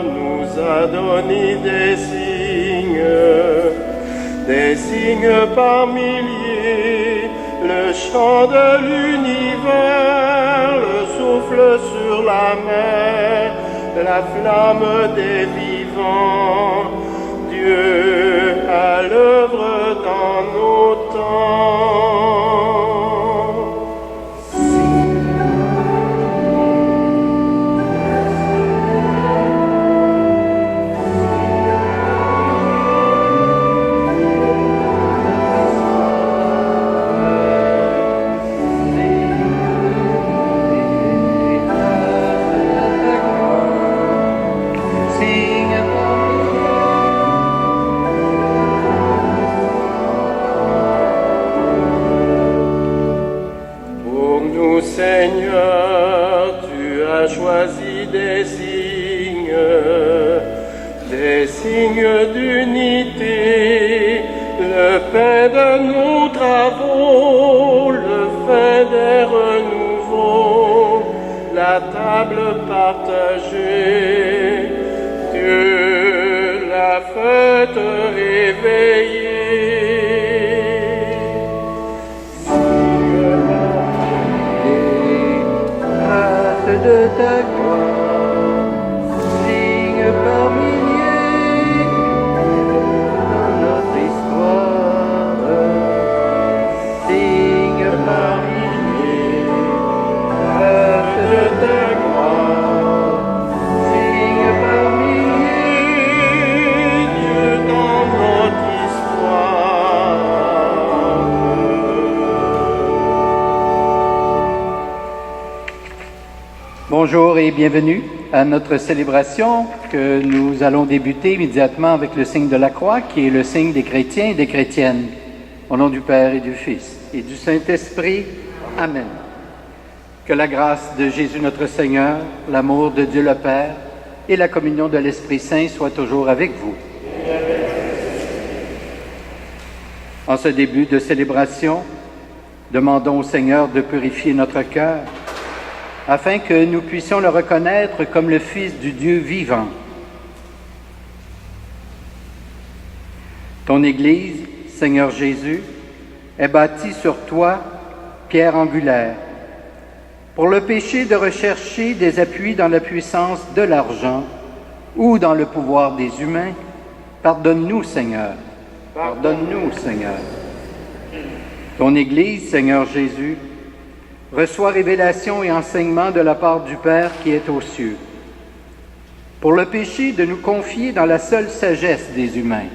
nous a donné des signes par milliers, le chant de l'univers, le souffle sur la mer, la flamme des vivants, Dieu à l'œuvre dans nos temps. Seigneur, tu as choisi des signes d'unité, le pain de nos travaux, le fin des renouveaux, la table partagée, Dieu, la fête réveillée. De ta gloire, signe par milliers dans notre histoire, signe par milliers, grâce de ta gloire, signe par milliers, Dieu dans notre histoire. Bonjour et bienvenue à notre célébration que nous allons débuter immédiatement avec le signe de la croix, qui est le signe des chrétiens et des chrétiennes. Au nom du Père et du Fils et du Saint-Esprit. Amen. Que la grâce de Jésus notre Seigneur, l'amour de Dieu le Père et la communion de l'Esprit Saint soient toujours avec vous. En ce début de célébration, demandons au Seigneur de purifier notre cœur, afin que nous puissions le reconnaître comme le Fils du Dieu vivant. Ton Église, Seigneur Jésus, est bâtie sur toi, pierre angulaire. Pour le péché de rechercher des appuis dans la puissance de l'argent ou dans le pouvoir des humains, pardonne-nous, Seigneur. Pardonne-nous, Seigneur. Ton Église, Seigneur Jésus, reçois révélation et enseignement de la part du Père qui est aux cieux. Pour le péché de nous confier dans la seule sagesse des humains,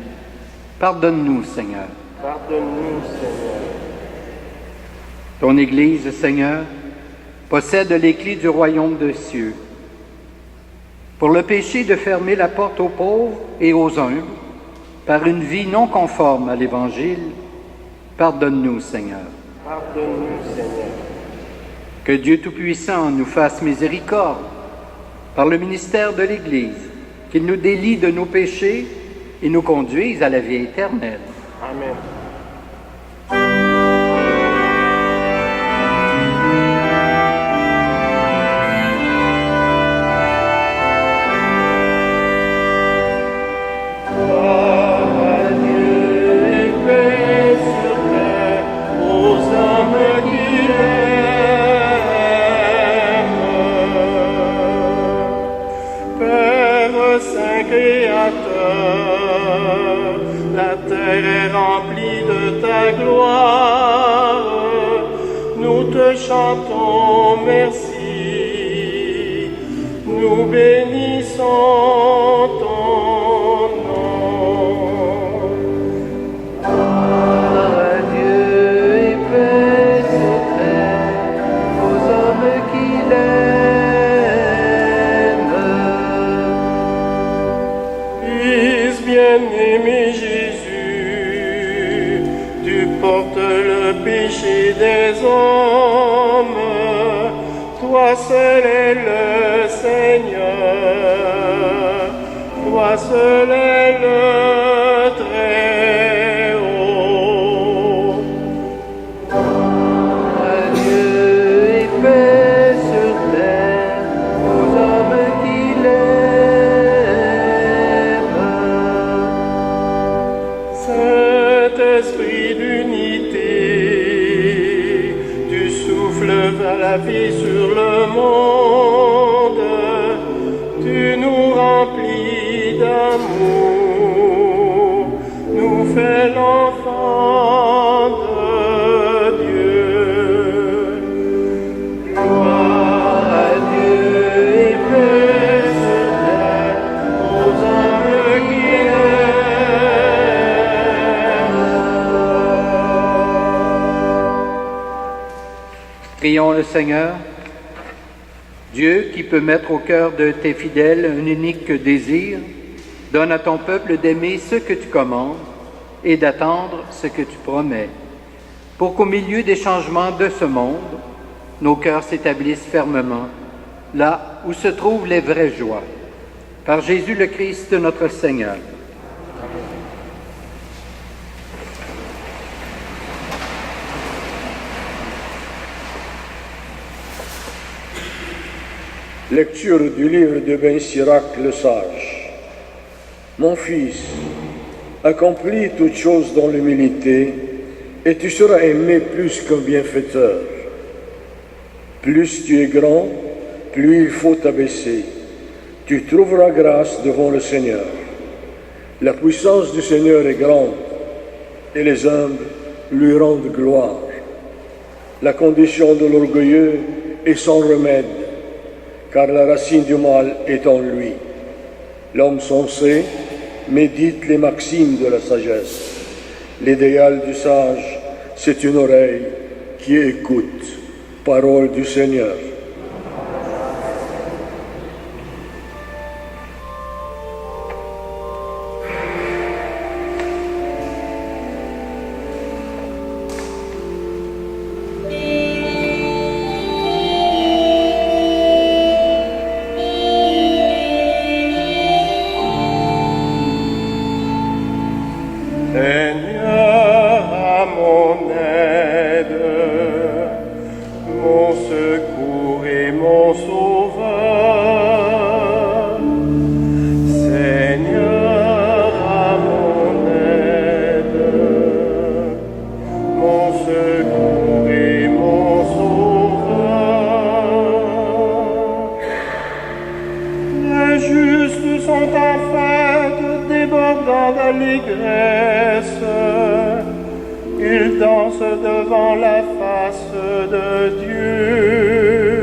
pardonne-nous, Seigneur. Pardonne-nous, Seigneur. Ton Église, Seigneur, possède les clés du royaume des cieux. Pour le péché de fermer la porte aux pauvres et aux humbles, par une vie non conforme à l'Évangile, pardonne-nous, Seigneur. Pardonne-nous, Seigneur. Que Dieu Tout-Puissant nous fasse miséricorde par le ministère de l'Église, qu'il nous délie de nos péchés et nous conduise à la vie éternelle. Amen. La terre est remplie de ta gloire, nous te chantons merci, nous bénissons ton nom. Gloire à Dieu et paix sur terre aux hommes qui l'aiment. Fils bien-aimé Jésus, tu portes le péché des hommes, toi seul es le Seigneur, toi seul est le Très-Haut. Gloire à Dieu et paix sur terre aux hommes qui l'aiment. rempli d'amour, nous fait l'enfant de Dieu. Gloire à Dieu et paix sur terre aux hommes qui l'aiment. Prions le Seigneur. Dieu, qui peut mettre au cœur de tes fidèles un unique désir, donne à ton peuple d'aimer ce que tu commandes et d'attendre ce que tu promets, pour qu'au milieu des changements de ce monde, nos cœurs s'établissent fermement, là où se trouvent les vraies joies. Par Jésus le Christ, notre Seigneur. Lecture du livre de Ben Sirac le sage. Mon fils, accomplis toutes choses dans l'humilité, et tu seras aimé plus qu'un bienfaiteur. Plus tu es grand, plus il faut t'abaisser. Tu trouveras grâce devant le Seigneur. La puissance du Seigneur est grande, et les humbles lui rendent gloire. La condition de l'orgueilleux est sans remède, car la racine du mal est en lui. L'homme sensé médite les maximes de la sagesse. L'idéal du sage, c'est une oreille qui écoute. Parole du Seigneur. Seigneur, à mon aide, mon secours et mon sauveur. Seigneur, à mon aide, mon secours et mon sauveur. Les justes sont en fête, débordant d'allégresse. Ils dansent devant la face de Dieu.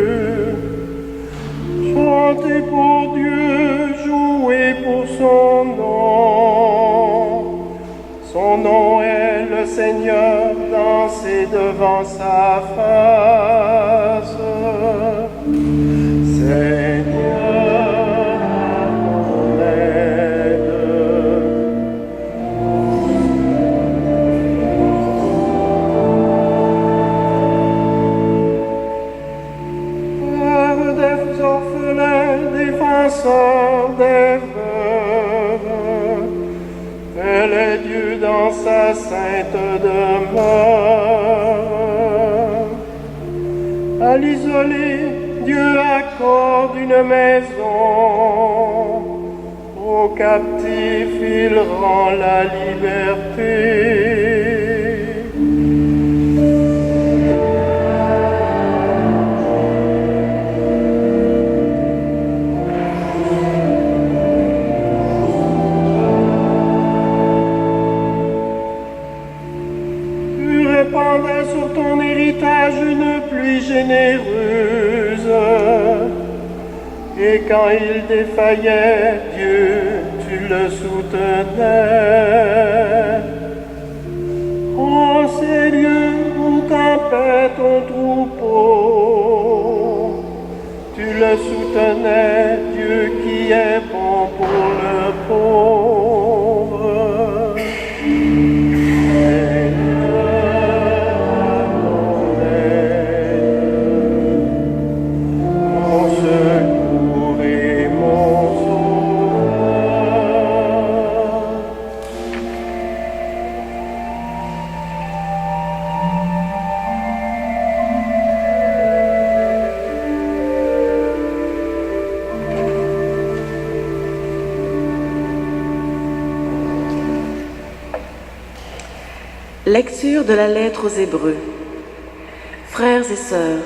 Chantez pour Dieu, jouez pour son nom. Son nom est le Seigneur, dansez devant sa face. Seigneur, à mon aide. Père des orphelins, défenseur des veuves, tel est Dieu dans sa sainte demeure. À l'isolé, Dieu accorde une maison. Aux captifs, il rend la liberté. Tu répandais sur ton héritage une pluie généreuse. Et quand il défaillait, Dieu, tu le soutenais. En ces lieux où campait ton troupeau, tu le soutenais, Dieu qui est bon pour le pauvre. Seigneur, mon aide, mon secours et mon sauveur. Lecture de la lettre aux Hébreux. Frères et sœurs,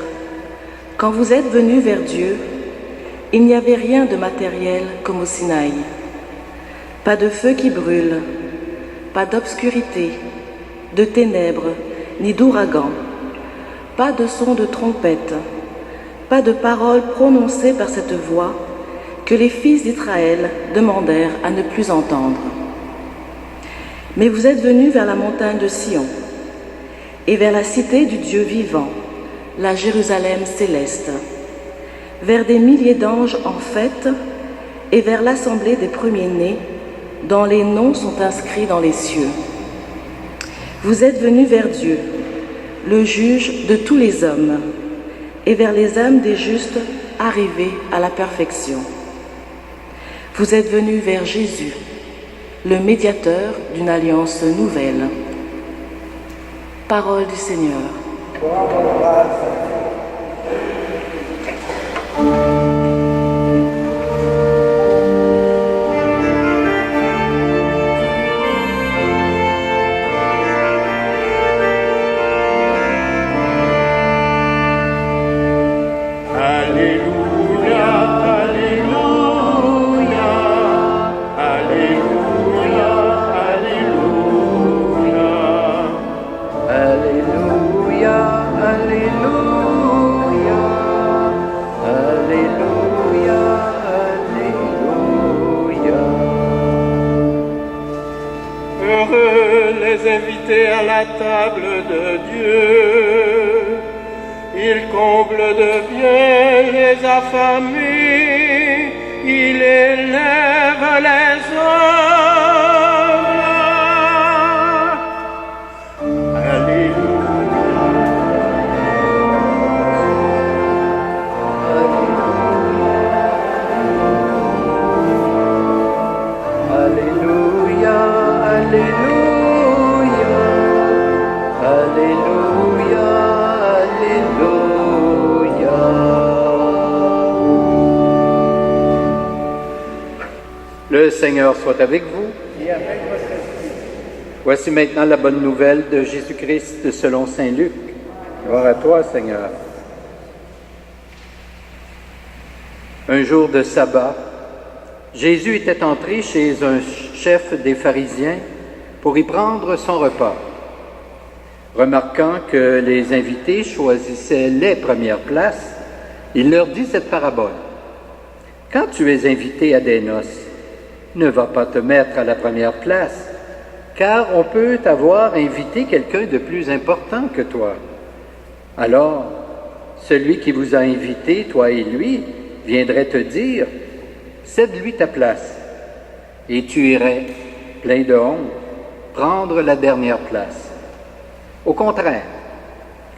quand vous êtes venus vers Dieu, il n'y avait rien de matériel comme au Sinaï. Pas de feu qui brûle, pas d'obscurité, de ténèbres, ni d'ouragan, pas de son de trompette, pas de paroles prononcées par cette voix que les fils d'Israël demandèrent à ne plus entendre. Mais vous êtes venus vers la montagne de Sion et vers la cité du Dieu vivant, la Jérusalem céleste, vers des milliers d'anges en fête et vers l'assemblée des premiers-nés dont les noms sont inscrits dans les cieux. Vous êtes venus vers Dieu, le juge de tous les hommes, et vers les âmes des justes arrivés à la perfection. Vous êtes venus vers Jésus, le médiateur d'une alliance nouvelle. Parole du Seigneur. À la table de Dieu, il comble de bien les affamés, il élève les hommes. Alléluia. Alléluia, Alléluia. Alléluia, Alléluia. Le Seigneur soit avec vous. Et avec votre esprit. Voici maintenant la bonne nouvelle de Jésus-Christ selon saint Luc. Gloire à toi, Seigneur. Un jour de sabbat, Jésus était entré chez un chef des pharisiens pour y prendre son repas. Remarquant que les invités choisissaient les premières places, il leur dit cette parabole. Quand tu es invité à des noces, ne va pas te mettre à la première place, car on peut t'avoir invité quelqu'un de plus important que toi. Alors, celui qui vous a invité, toi et lui, viendrait te dire, cède-lui ta place, et tu irais, plein de honte, prendre la dernière place. Au contraire,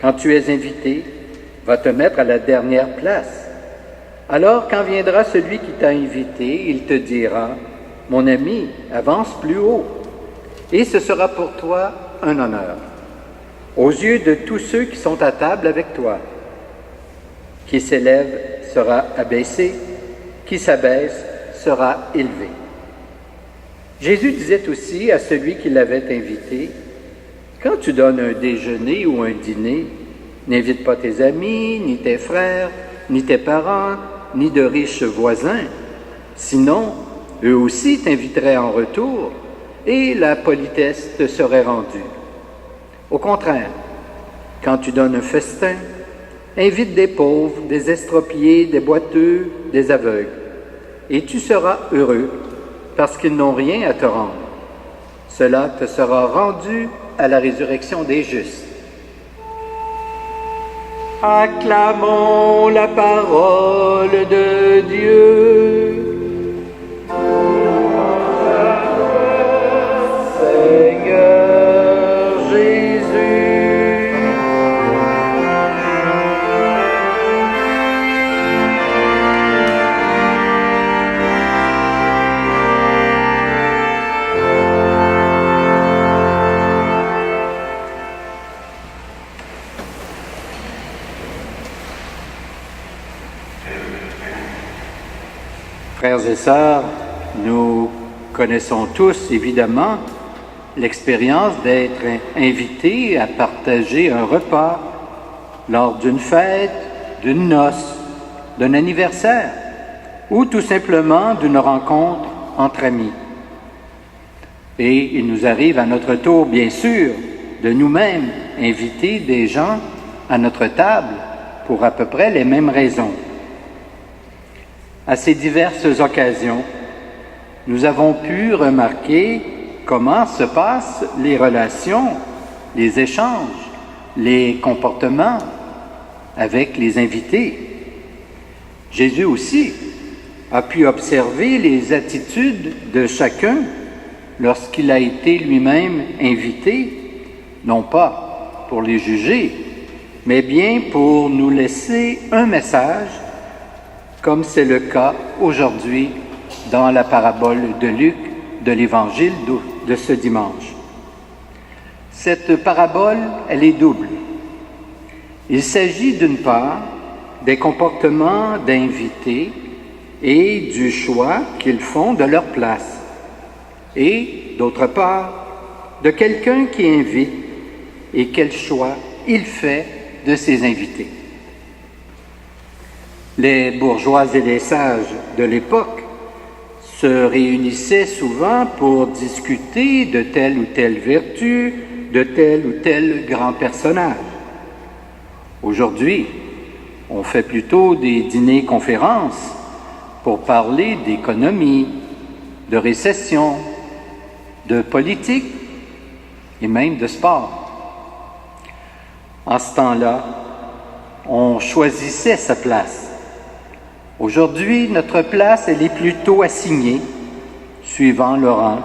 quand tu es invité, va te mettre à la dernière place. Alors, quand viendra celui qui t'a invité, il te dira, « Mon ami, avance plus haut. » Et ce sera pour toi un honneur, aux yeux de tous ceux qui sont à table avec toi. Qui s'élève sera abaissé, qui s'abaisse sera élevé. Jésus disait aussi à celui qui l'avait invité, quand tu donnes un déjeuner ou un dîner, n'invite pas tes amis, ni tes frères, ni tes parents, ni de riches voisins. Sinon, eux aussi t'inviteraient en retour et la politesse te serait rendue. Au contraire, quand tu donnes un festin, invite des pauvres, des estropiés, des boiteux, des aveugles, et tu seras heureux parce qu'ils n'ont rien à te rendre. Cela te sera rendu à la résurrection des justes. Acclamons la parole de Dieu. Seigneur Jésus. Frères et sœurs, nous connaissons tous évidemment l'expérience d'être invités à partager un repas lors d'une fête, d'une noce, d'un anniversaire. ou tout simplement d'une rencontre entre amis. Et il nous arrive à notre tour, bien sûr, de nous-mêmes inviter des gens à notre table pour à peu près les mêmes raisons. À ces diverses occasions, nous avons pu remarquer comment se passent les relations, les échanges, les comportements avec les invités. Jésus aussi a pu observer les attitudes de chacun lorsqu'il a été lui-même invité, non pas pour les juger, mais bien pour nous laisser un message, comme c'est le cas aujourd'hui dans la parabole de Luc de l'Évangile de ce dimanche. Cette parabole, elle est double. Il s'agit d'une part des comportements d'invités et du choix qu'ils font de leur place, et d'autre part, de quelqu'un qui invite et quel choix il fait de ses invités. Les bourgeois et les sages de l'époque se réunissaient souvent pour discuter de telle ou telle vertu, de tel ou tel grand personnage. Aujourd'hui, on fait plutôt des dîners-conférences pour parler d'économie, de récession, de politique et même de sport. En ce temps-là, on choisissait sa place. Aujourd'hui, notre place, elle est plutôt assignée, suivant le rang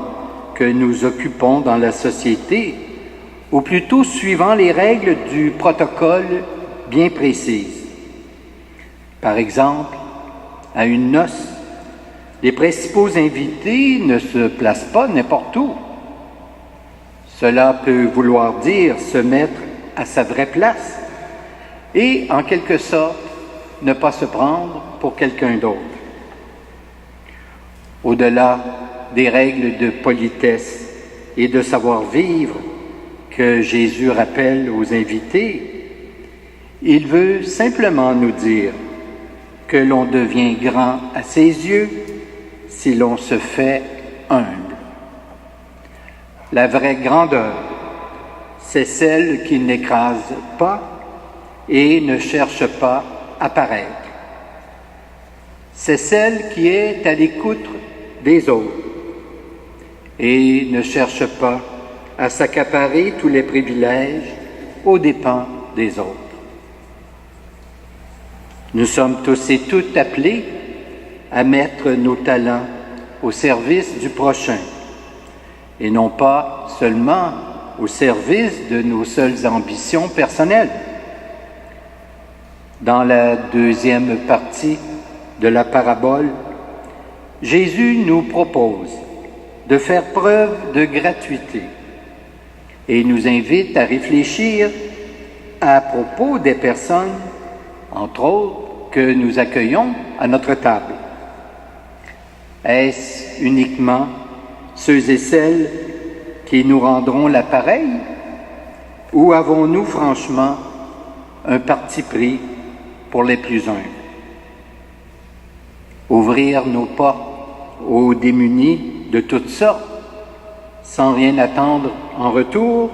que nous occupons dans la société, ou plutôt suivant les règles du protocole bien précises. Par exemple, à une noce, les principaux invités ne se placent pas n'importe où. Cela peut vouloir dire se mettre à sa vraie place et, en quelque sorte, ne pas se prendre pour quelqu'un d'autre. Au-delà des règles de politesse et de savoir-vivre que Jésus rappelle aux invités, il veut simplement nous dire que l'on devient grand à ses yeux si l'on se fait humble. La vraie grandeur, c'est celle qui n'écrase pas et ne cherche pas à paraître. C'est celle qui est à l'écoute des autres et ne cherche pas à s'accaparer tous les privilèges aux dépens des autres. Nous sommes tous et toutes appelés à mettre nos talents au service du prochain et non pas seulement au service de nos seules ambitions personnelles. Dans la deuxième partie de la parabole, Jésus nous propose de faire preuve de gratuité et nous invite à réfléchir à propos des personnes, entre autres, que nous accueillons à notre table. Est-ce uniquement ceux et celles qui nous rendront l'appareil ou avons-nous franchement un parti pris pour les plus humbles? Ouvrir nos portes aux démunis de toutes sortes, sans rien attendre en retour,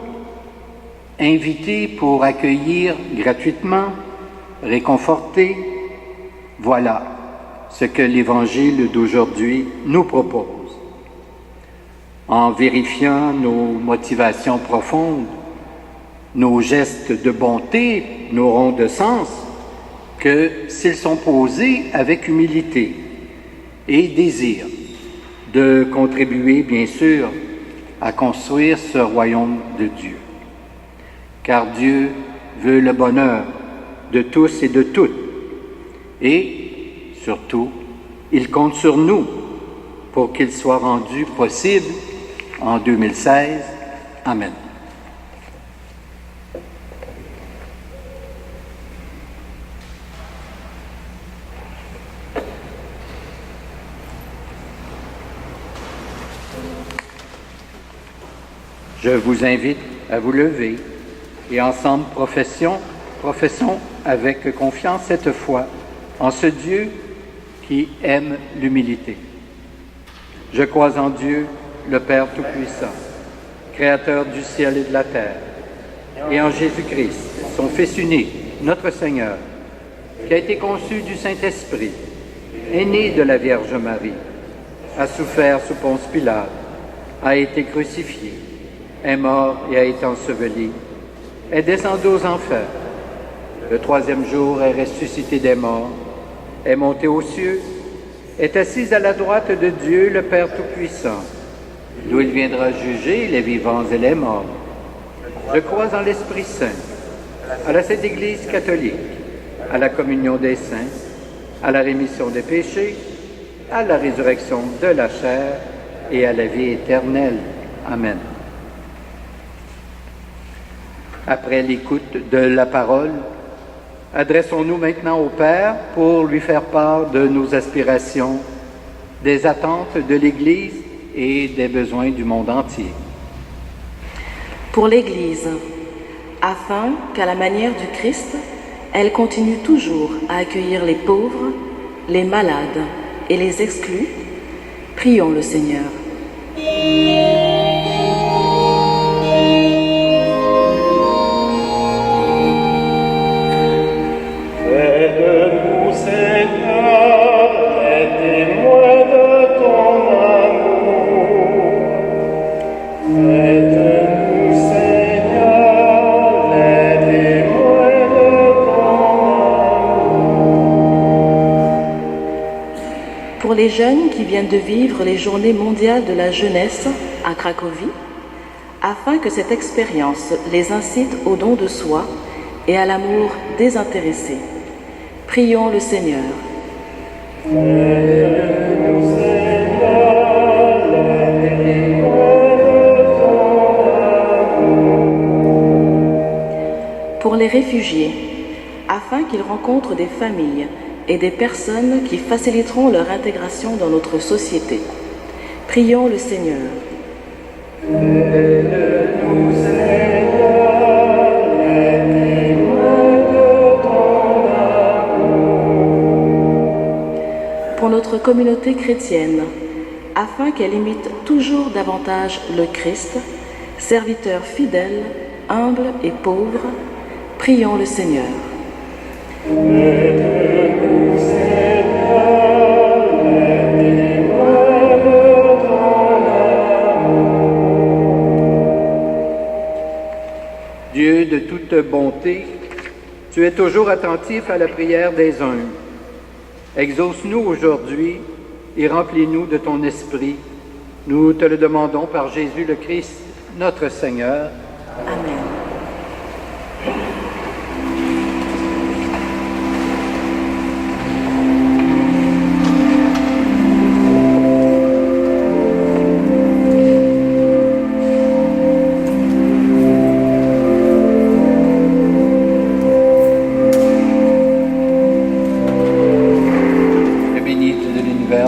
inviter pour accueillir gratuitement, réconforter, voilà ce que l'Évangile d'aujourd'hui nous propose. En vérifiant nos motivations profondes, nos gestes de bonté n'auront de sens que s'ils sont posés avec humilité et désir de contribuer, bien sûr, à construire ce royaume de Dieu. Car Dieu veut le bonheur de tous et de toutes. Et, surtout, il compte sur nous pour qu'il soit rendu possible en 2016. Amen. Je vous invite à vous lever et ensemble professons avec confiance cette foi en ce Dieu qui aime l'humilité. Je crois en Dieu, le Père Tout-Puissant, Créateur du ciel et de la terre, et en Jésus-Christ, son Fils unique, notre Seigneur, qui a été conçu du Saint-Esprit, est né de la Vierge Marie, a souffert sous Ponce Pilate, a été crucifié, est mort et a été enseveli, est descendu aux enfers. Le troisième jour est ressuscité des morts, est monté aux cieux, est assis à la droite de Dieu, le Père Tout-Puissant, d'où il viendra juger les vivants et les morts. Je crois en l'Esprit Saint, à la Sainte Église catholique, à la communion des saints, à la rémission des péchés, à la résurrection de la chair et à la vie éternelle. Amen. Après l'écoute de la parole, adressons-nous maintenant au Père pour lui faire part de nos aspirations, des attentes de l'Église et des besoins du monde entier. Pour l'Église, afin qu'à la manière du Christ, elle continue toujours à accueillir les pauvres, les malades et les exclus, prions le Seigneur. Fais de nous, Seigneur, les témoins de ton amour. Fais de nous, Seigneur, les témoins de ton amour. Pour les jeunes qui viennent de vivre les Journées mondiales de la jeunesse à Cracovie, afin que cette expérience les incite au don de soi et à l'amour désintéressé, prions le Seigneur. Pour les réfugiés, afin qu'ils rencontrent des familles et des personnes qui faciliteront leur intégration dans notre société, prions le Seigneur. Pour notre communauté chrétienne, afin qu'elle imite toujours davantage le Christ, serviteur fidèle, humble et pauvre, prions le Seigneur. Dieu de toute bonté, tu es toujours attentif à la prière des humbles. Exauce-nous aujourd'hui et remplis-nous de ton esprit. Nous te le demandons par Jésus le Christ, notre Seigneur. Amen.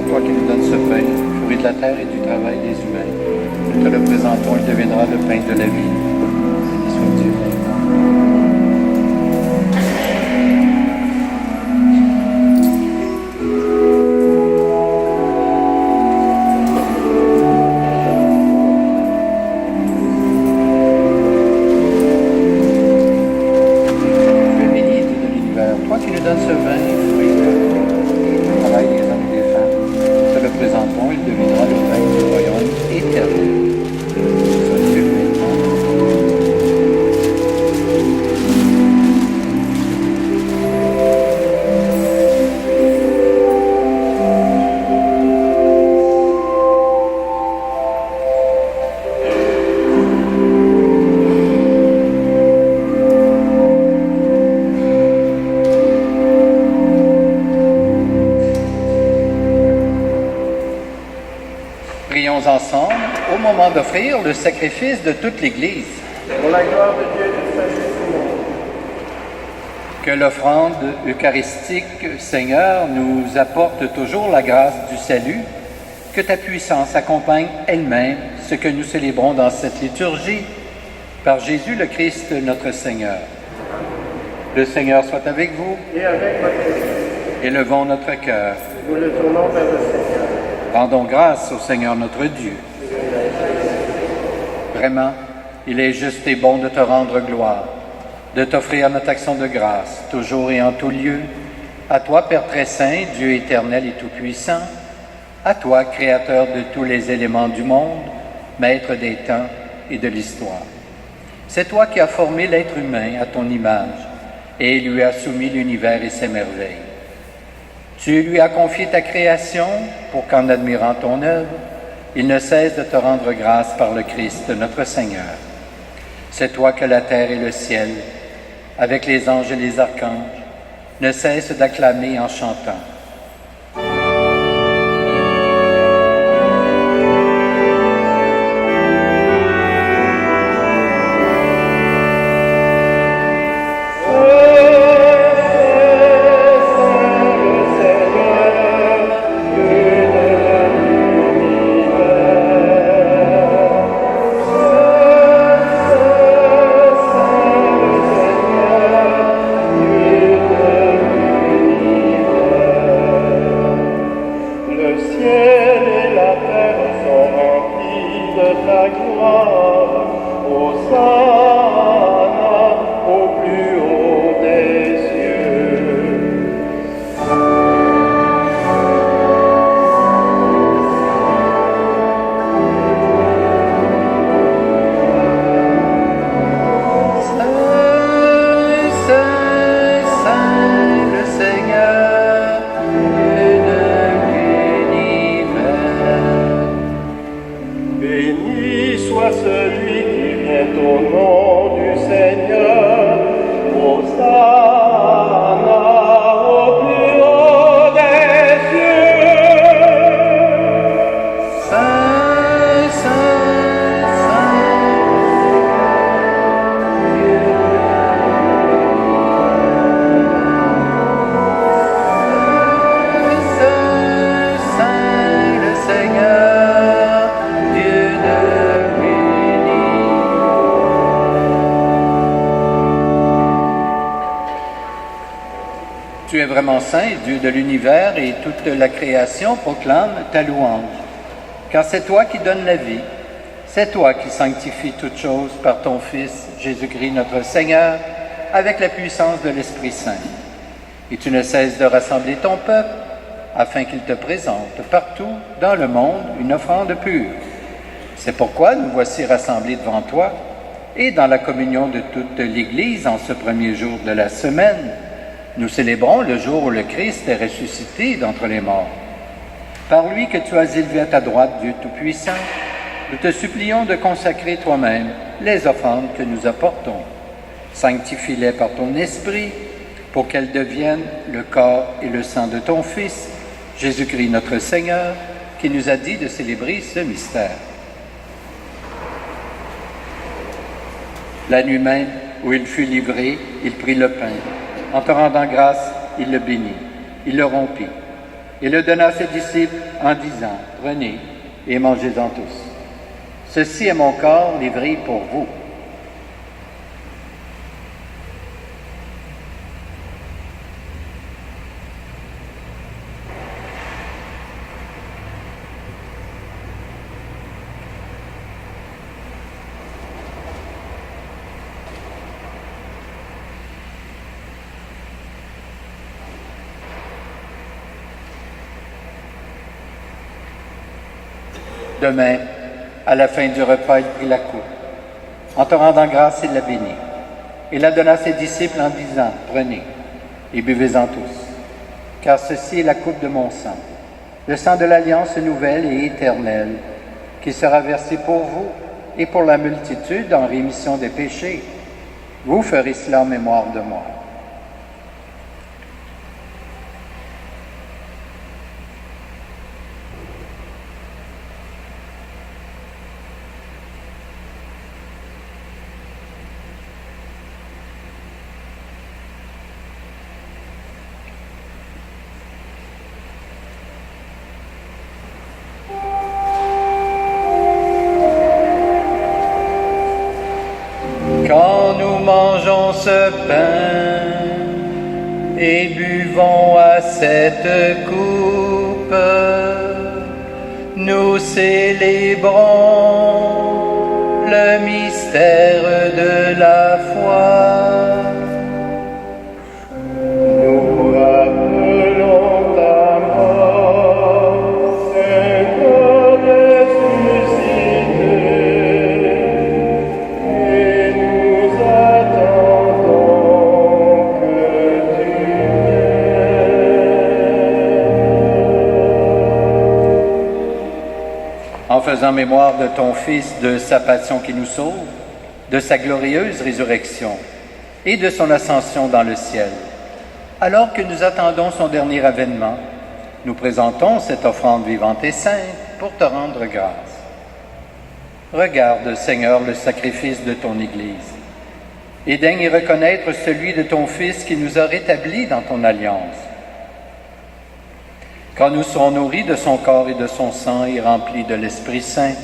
Toi qui nous donnes ce pain, fruit de la terre et du travail des humains. Nous te le présentons, il deviendra le pain de la vie. Béni soit Dieu. Béni de l'univers, toi qui nous donnes ce vin, fruit du travail des hommes et des femmes. Nous te le présentons, il deviendra le pain du royaume éternel. Soit Dieu maintenant. Prions ensemble au moment d'offrir le sacrifice de toute l'Église. Pour la gloire de Dieu et du salut du monde. Que l'offrande eucharistique, Seigneur, nous apporte toujours la grâce du salut, que ta puissance accompagne elle-même ce que nous célébrons dans cette liturgie, par Jésus le Christ, notre Seigneur. Le Seigneur soit avec vous. Et avec votre esprit. Élevons notre cœur. Nous le tournons vers le Seigneur. Rendons grâce au Seigneur notre Dieu. Vraiment, il est juste et bon de te rendre gloire, de t'offrir notre action de grâce, toujours et en tout lieu. À toi, Père très saint, Dieu éternel et tout-puissant, à toi, Créateur de tous les éléments du monde, Maître des temps et de l'histoire. C'est toi qui as formé l'être humain à ton image et lui as soumis l'univers et ses merveilles. Tu lui as confié ta création pour qu'en admirant ton œuvre, il ne cesse de te rendre grâce par le Christ, notre Seigneur. C'est toi que la terre et le ciel, avec les anges et les archanges, ne cessent d'acclamer en chantant. Tu es vraiment saint, Dieu de l'univers, et toute la création proclame ta louange. Car c'est toi qui donnes la vie, c'est toi qui sanctifies toutes choses par ton Fils, Jésus-Christ notre Seigneur, avec la puissance de l'Esprit Saint. Et tu ne cesses de rassembler ton peuple, afin qu'il te présente partout dans le monde une offrande pure. C'est pourquoi nous voici rassemblés devant toi, et dans la communion de toute l'Église en ce premier jour de la semaine, nous célébrons le jour où le Christ est ressuscité d'entre les morts. Par lui que tu as élevé à ta droite, Dieu Tout-Puissant, nous te supplions de consacrer toi-même les offrandes que nous apportons. Sanctifie-les par ton Esprit, pour qu'elles deviennent le corps et le sang de ton Fils, Jésus-Christ notre Seigneur, qui nous a dit de célébrer ce mystère. La nuit même où il fut livré, il prit le pain. En te rendant grâce, il le bénit, il le rompit, et le donna à ses disciples en disant, « Prenez et mangez-en tous. Ceci est mon corps livré pour vous. » Demain, à la fin du repas, il prit la coupe. En te rendant grâce, il la bénit. Il la donna à ses disciples en disant, « Prenez et buvez-en tous, car ceci est la coupe de mon sang, le sang de l'alliance nouvelle et éternelle, qui sera versé pour vous et pour la multitude en rémission des péchés. Vous ferez cela en mémoire de moi. » Quand nous mangeons ce pain et buvons à cette coupe, Nous célébrons le mystère de la foi. Nous rappelons ta mort, Seigneur ressuscité, et nous attendons que tu viennes. En faisant mémoire de ton Fils, de sa passion qui nous sauve, de sa glorieuse résurrection et de son ascension dans le ciel, alors que nous attendons son dernier avènement, nous présentons cette offrande vivante et sainte pour te rendre grâce. Regarde, Seigneur, le sacrifice de ton Église, et daigne y reconnaître celui de ton Fils qui nous a rétablis dans ton alliance. Quand nous serons nourris de son corps et de son sang et remplis de l'Esprit Saint,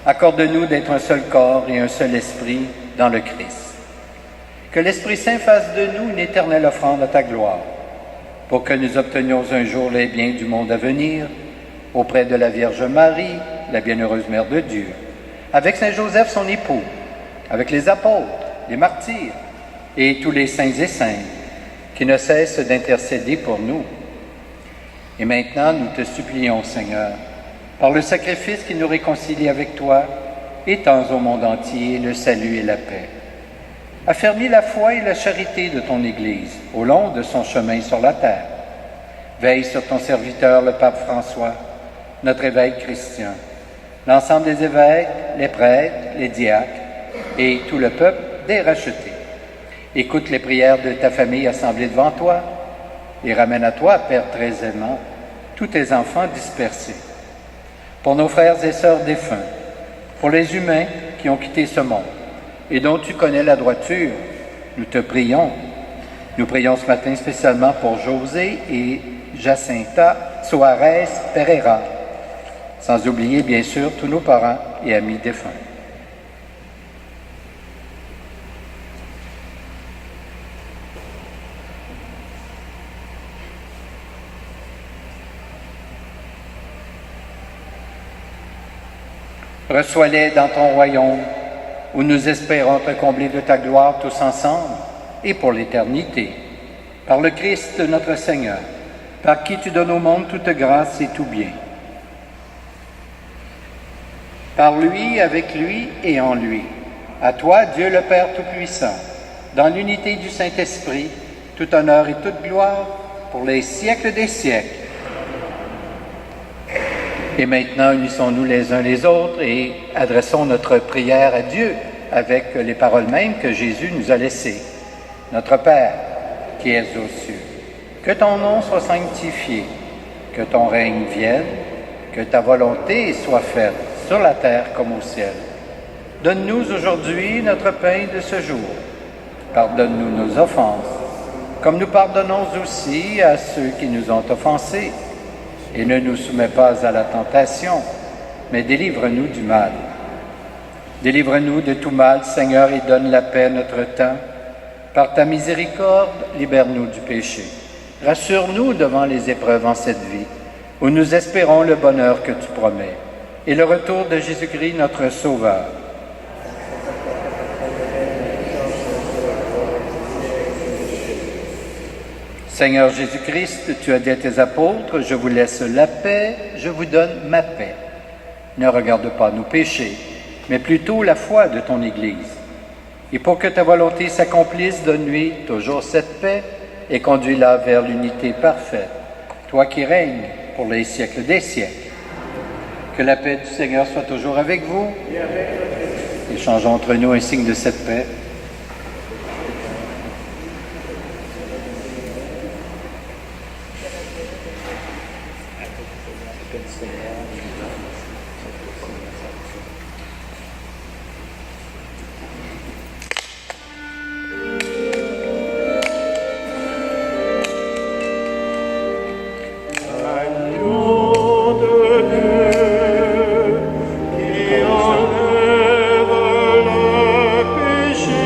accorde-nous d'être un seul corps et un seul esprit dans le Christ. Que l'Esprit Saint fasse de nous une éternelle offrande à ta gloire, pour que nous obtenions un jour les biens du monde à venir, auprès de la Vierge Marie, la bienheureuse Mère de Dieu, avec Saint Joseph son époux, avec les apôtres, les martyrs et tous les saints et saintes qui ne cessent d'intercéder pour nous. Et maintenant, nous te supplions, Seigneur, par le sacrifice qui nous réconcilie avec toi, étends au monde entier le salut et la paix. Affermis la foi et la charité de ton Église au long de son chemin sur la terre. Veille sur ton serviteur, le pape François, notre évêque Christian, l'ensemble des évêques, les prêtres, les diacres et tout le peuple des rachetés. Écoute les prières de ta famille assemblée devant toi et ramène à toi, Père très aimant, tous tes enfants dispersés. Pour nos frères et sœurs défunts, pour les humains qui ont quitté ce monde et dont tu connais la droiture, nous te prions. Nous prions ce matin spécialement pour José et Jacinta Suarez Pereira, sans oublier bien sûr tous nos parents et amis défunts. Reçois-les dans ton royaume, où nous espérons te combler de ta gloire tous ensemble et pour l'éternité. Par le Christ notre Seigneur, par qui tu donnes au monde toute grâce et tout bien. Par lui, avec lui et en lui. À toi, Dieu le Père Tout-Puissant, dans l'unité du Saint-Esprit, tout honneur et toute gloire pour les siècles des siècles. Et maintenant, unissons-nous les uns les autres et adressons notre prière à Dieu avec les paroles mêmes que Jésus nous a laissées. Notre Père, qui es aux cieux, que ton nom soit sanctifié, que ton règne vienne, que ta volonté soit faite sur la terre comme au ciel. Donne-nous aujourd'hui notre pain de ce jour. Pardonne-nous nos offenses, comme nous pardonnons aussi à ceux qui nous ont offensés. Et ne nous soumets pas à la tentation, mais délivre-nous du mal. Délivre-nous de tout mal, Seigneur, et donne la paix à notre temps. Par ta miséricorde, libère-nous du péché. Rassure-nous devant les épreuves en cette vie, où nous espérons le bonheur que tu promets, et le retour de Jésus-Christ, notre Sauveur. Seigneur Jésus-Christ, tu as dit à tes apôtres, « Je vous laisse la paix, je vous donne ma paix. » Ne regarde pas nos péchés, mais plutôt la foi de ton Église. Et pour que ta volonté s'accomplisse, donne-lui toujours cette paix et conduis-la vers l'unité parfaite, toi qui règnes pour les siècles des siècles. Que la paix du Seigneur soit toujours avec vous. Échangeons entre nous un signe de cette paix. Qui enlève le péché.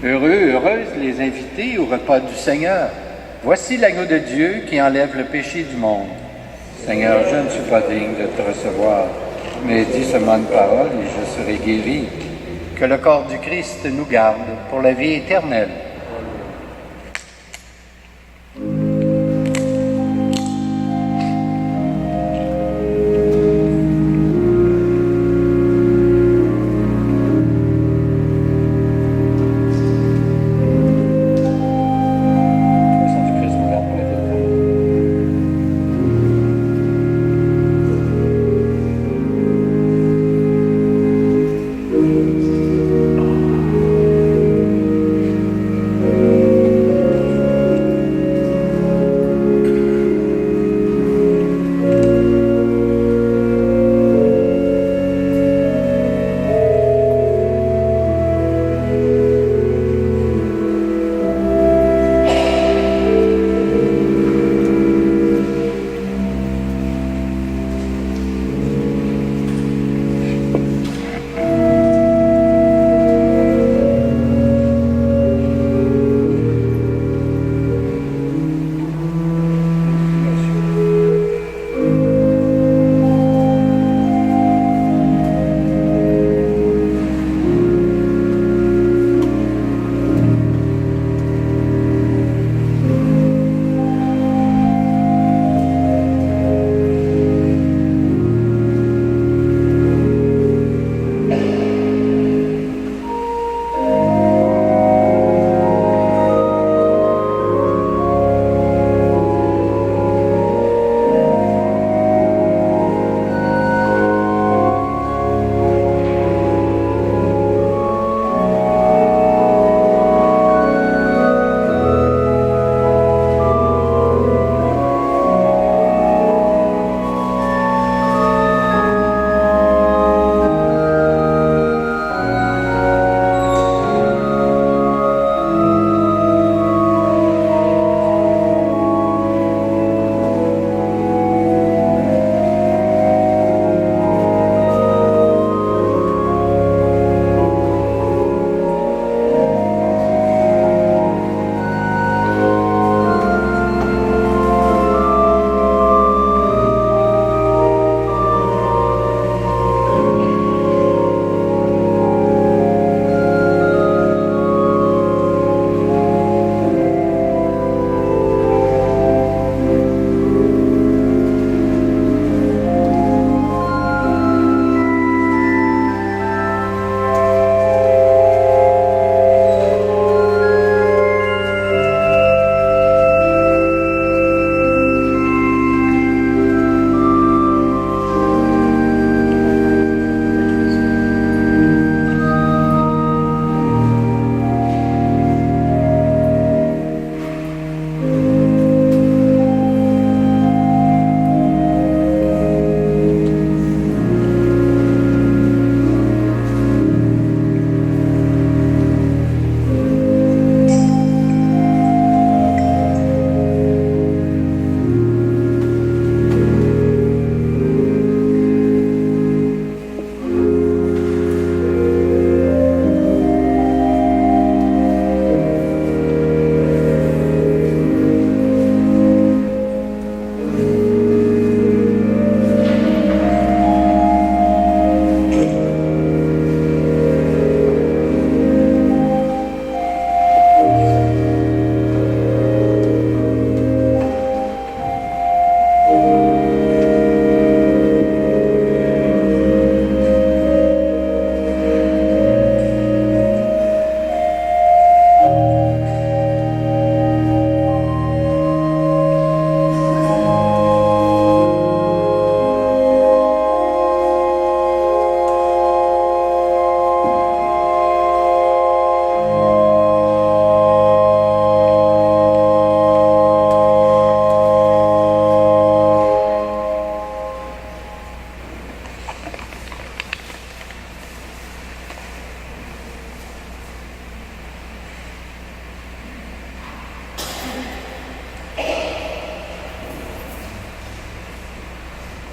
Heureux, heureuses les invités au repas du Seigneur. Voici l'agneau de Dieu qui enlève le péché du monde. Seigneur, je ne suis pas digne de te recevoir, mais dis seulement une parole et je serai guéri. Que le corps du Christ nous garde pour la vie éternelle.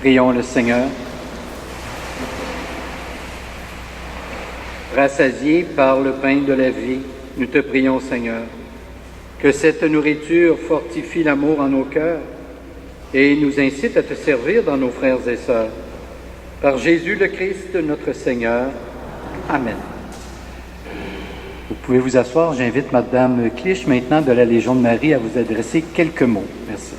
Prions le Seigneur. Rassasiés par le pain de la vie, Nous te prions, Seigneur, que cette nourriture fortifie l'amour en nos cœurs et nous incite à te servir dans nos frères et sœurs. Par Jésus le Christ, notre Seigneur. Amen. Vous pouvez vous asseoir. J'invite Madame Clich, maintenant de la Légion de Marie, à vous adresser quelques mots. Merci.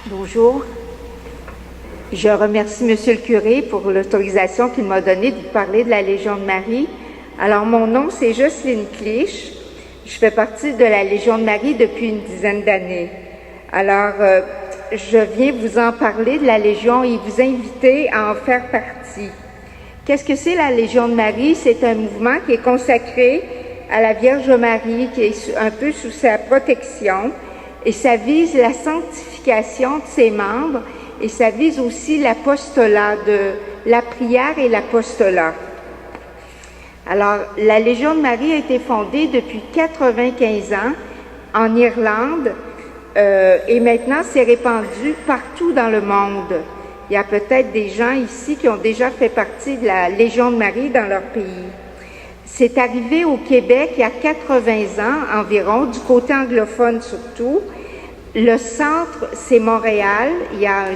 Bonjour. Je remercie Monsieur le curé pour l'autorisation qu'il m'a donnée de vous parler de la Légion de Marie. Alors, mon nom, c'est Jocelyne Clich. Je fais partie de la Légion de Marie depuis une dizaine d'années. Alors, je viens vous en parler de la Légion et vous inviter à en faire partie. Qu'est-ce que c'est la Légion de Marie? C'est un mouvement qui est consacré à la Vierge Marie, qui est un peu sous sa protection, et ça vise la sanctification de ses membres, et ça vise aussi l'apostolat, de la prière et l'apostolat. Alors, la Légion de Marie a été fondée depuis 95 ans en Irlande et maintenant c'est répandu partout dans le monde. Il y a peut-être des gens ici qui ont déjà fait partie de la Légion de Marie dans leur pays. C'est arrivé au Québec il y a 80 ans environ, du côté anglophone surtout. Le centre, c'est Montréal. Il y a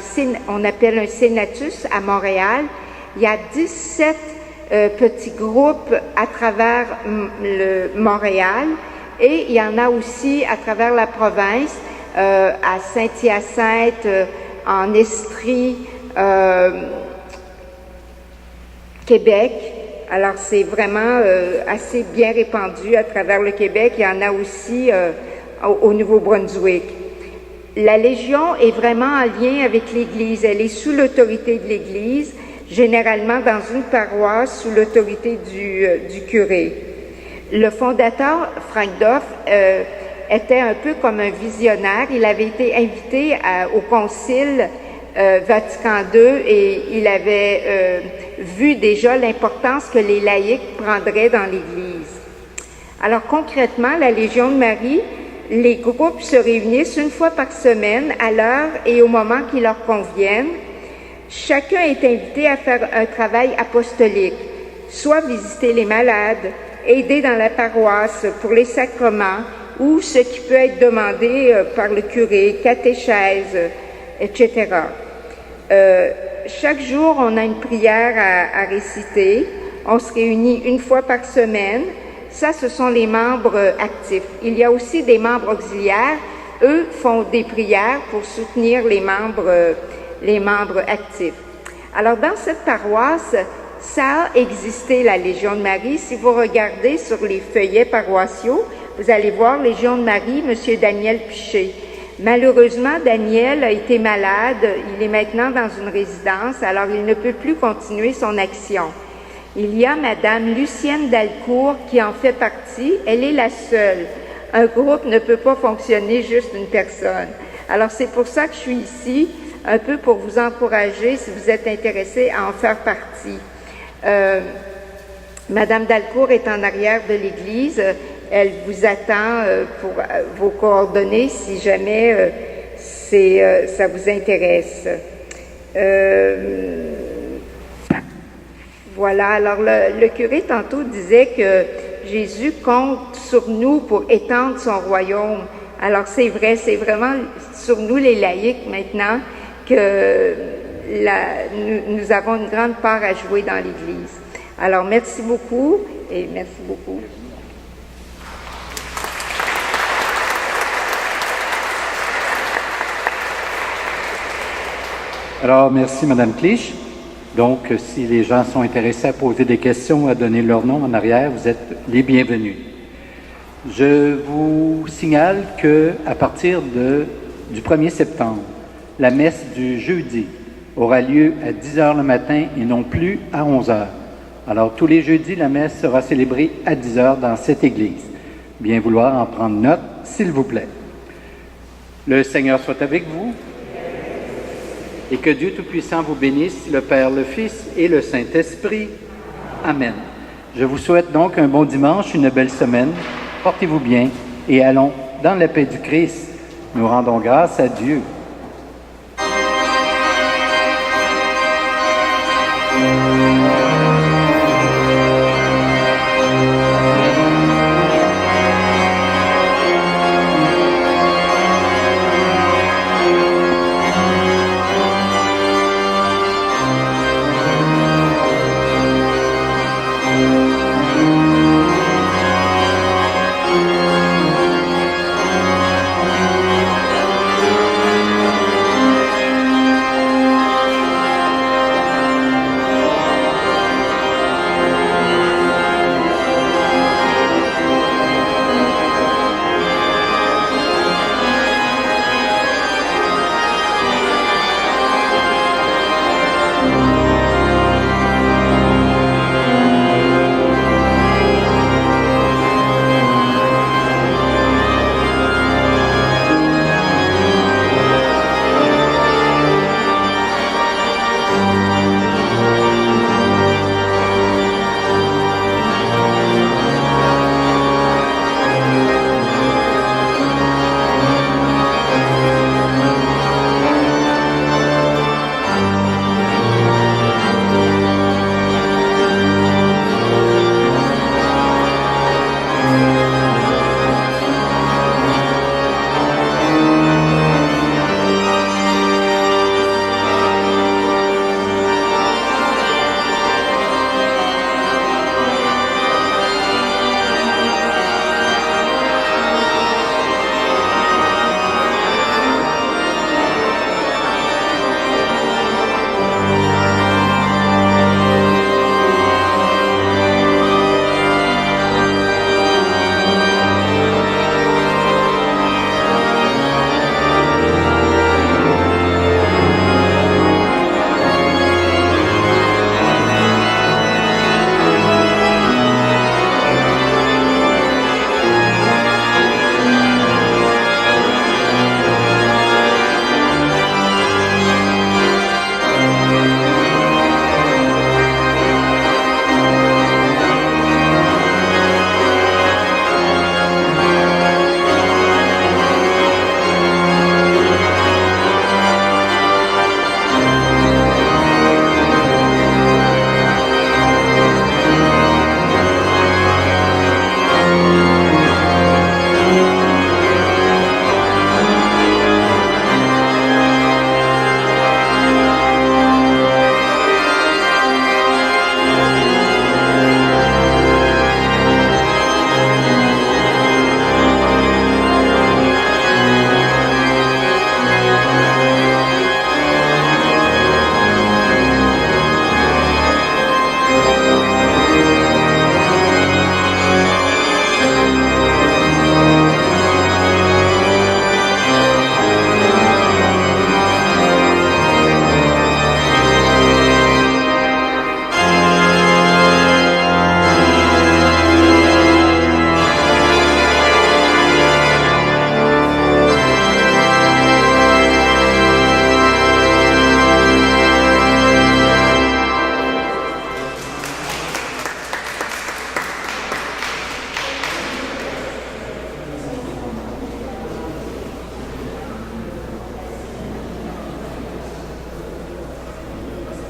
on appelle un Sénatus à Montréal. Il y a 17 petits groupes à travers le Montréal et il y en a aussi à travers la province, à Saint-Hyacinthe, en Estrie, Québec. Alors c'est vraiment assez bien répandu à travers le Québec. Il y en a aussi au Nouveau-Brunswick. La Légion est vraiment en lien avec l'Église. Elle est sous l'autorité de l'Église, généralement dans une paroisse sous l'autorité du curé. Le fondateur, Frank Duff, était un peu comme un visionnaire. Il avait été invité au Concile Vatican II et il avait vu déjà l'importance que les laïcs prendraient dans l'Église. Alors concrètement, la Légion de Marie, les groupes se réunissent une fois par semaine à l'heure et au moment qui leur conviennent. Chacun est invité à faire un travail apostolique, soit visiter les malades, aider dans la paroisse pour les sacrements ou ce qui peut être demandé par le curé, catéchèse, etc. Chaque jour, on a une prière à réciter. On se réunit une fois par semaine. Ça, ce sont les membres actifs. Il y a aussi des membres auxiliaires. Eux font des prières pour soutenir les membres actifs. Alors, dans cette paroisse, ça a existé, la Légion de Marie. Si vous regardez sur les feuillets paroissiaux, vous allez voir Légion de Marie, M. Daniel Piché. Malheureusement, Daniel a été malade. Il est maintenant dans une résidence, alors il ne peut plus continuer son action. Il y a Madame Lucienne Dalcourt qui en fait partie. Elle est la seule. Un groupe ne peut pas fonctionner juste une personne. Alors, c'est pour ça que je suis ici, un peu pour vous encourager, si vous êtes intéressé, à en faire partie. Madame Dalcourt est en arrière de l'église. Elle vous attend pour vos coordonnées si jamais ça vous intéresse. Voilà, alors le curé tantôt disait que Jésus compte sur nous pour étendre son royaume. Alors c'est vrai, c'est vraiment sur nous les laïcs maintenant que nous avons une grande part à jouer dans l'Église. Alors merci beaucoup et merci beaucoup. Alors, merci Madame Clich. Donc, si les gens sont intéressés à poser des questions, à donner leur nom en arrière, vous êtes les bienvenus. Je vous signale qu'à partir du 1er septembre, la messe du jeudi aura lieu à 10 h le matin et non plus à 11 h. Alors, tous les jeudis, la messe sera célébrée à 10 h dans cette église. Bien vouloir en prendre note, s'il vous plaît. Le Seigneur soit avec vous. Et que Dieu Tout-Puissant vous bénisse, le Père, le Fils et le Saint-Esprit. Amen. Je vous souhaite donc un bon dimanche, une belle semaine. Portez-vous bien et allons dans la paix du Christ. Nous rendons grâce à Dieu.